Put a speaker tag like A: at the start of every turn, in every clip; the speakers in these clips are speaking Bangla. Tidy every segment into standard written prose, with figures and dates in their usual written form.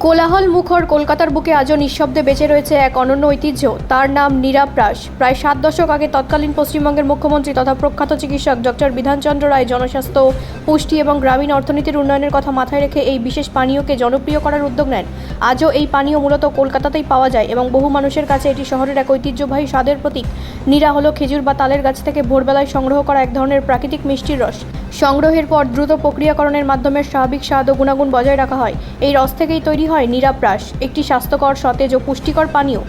A: কোলাহল মুখর কলকাতার বুকে আজও নিঃশব্দে বেঁচে রয়েছে এক অনন্য ঐতিহ্য। তার নাম নীরাপ্রাস। প্রায় 7 দশক আগে তৎকালীন পশ্চিমবঙ্গের মুখ্যমন্ত্রী তথা প্রখ্যাত চিকিৎসক ডক্টর বিধানচন্দ্র রায় জনস্বাস্থ্য, পুষ্টি এবং গ্রামীণ অর্থনীতির উন্নয়নের কথা মাথায় রেখে এই বিশেষ পানীয়কে জনপ্রিয় করার উদ্যোগ নেন। আজও এই পানীয় মূলত কলকাতাতেই পাওয়া যায় এবং বহু মানুষের কাছে এটি শহরের এক ঐতিহ্যবাহী স্বাদের প্রতীক। নীরা হলো খেজুর বা তালের গাছ থেকে ভোরবেলায় সংগ্রহ করা এক ধরনের প্রাকৃতিক মিষ্টির রস। সংগ্রহের পর দ্রুত প্রক্রিয়াকরণের মাধ্যমে স্বাভাবিক স্বাদ ও গুণাগুণ বজায় রাখা হয়। এই রস থেকেই তৈরি হয় নীরাপ্রাস, একটি স্বাস্থ্যকর, সতেজ ও পুষ্টিকর পানীয়।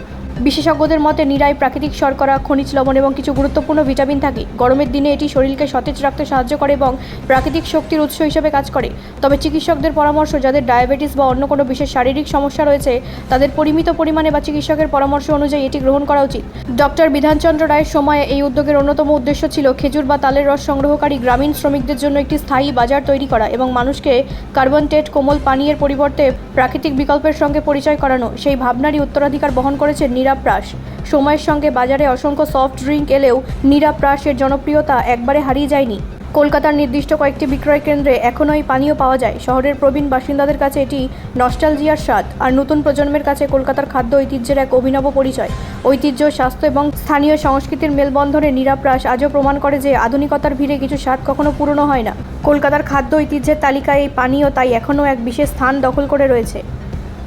A: বিশেষজ্ঞদের মতে নীরায় প্রাকৃতিক শর্করা, খনিজ লবণ এবং কিছু গুরুত্বপূর্ণ ভিটামিন থাকে। গরমের দিনে এটি শরীরকে সতেজ রাখতে সাহায্য করে এবং প্রাকৃতিক শক্তির উৎস হিসেবে কাজ করে। তবে চিকিৎসকদের পরামর্শ, যাদের ডায়াবেটিস বা অন্য কোনো বিশেষ শারীরিক সমস্যা রয়েছে, তাদের পরিমিত পরিমাণে বা চিকিৎসকের পরামর্শ অনুযায়ী এটি গ্রহণ করা উচিত। ডক্টর বিধানচন্দ্র রায়ের সময়ে এই উদ্যোগের অন্যতম উদ্দেশ্য ছিল খেজুর বা তালের রস সংগ্রহকারী গ্রামীণ শ্রমিকদের জন্য একটি স্থায়ী বাজার তৈরি করা এবং মানুষকে কার্বনটেড কোমল পানীয়ের পরিবর্তে প্রাকৃতিক বিকল্পের সঙ্গে পরিচয় করানো। সেই ভাবনারই উত্তরাধিকার বহন করেছে নীরাপ্রাস। সময়ের সঙ্গে বাজারে অসংখ্য সফট ড্রিঙ্ক এলেও নীরাপ্রাসের জনপ্রিয়তা একবারে হারিয়ে যায়নি। কলকাতার নির্দিষ্ট কয়েকটি বিক্রয় কেন্দ্রে এখনও এই পানীয় পাওয়া যায়। শহরের প্রবীণ বাসিন্দাদের কাছে এটি নস্টালজিয়ার স্বাদ, আর নতুন প্রজন্মের কাছে কলকাতার খাদ্য ঐতিহ্যের এক অভিনব পরিচয়। ঐতিহ্য, স্বাস্থ্য এবং স্থানীয় সংস্কৃতির মেলবন্ধনে নীরাপ্রাস আজও প্রমাণ করে যে আধুনিকতার ভিড়ে কিছু স্বাদ কখনো পুরনো হয় না। কলকাতার খাদ্য ঐতিহ্যের তালিকায় এই পানীয় তাই এখনও এক বিশেষ স্থান দখল করে রয়েছে।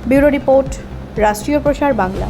A: ব্যুরো রিপোর্ট, রাষ্ট্রীয় প্রসার বাংলা।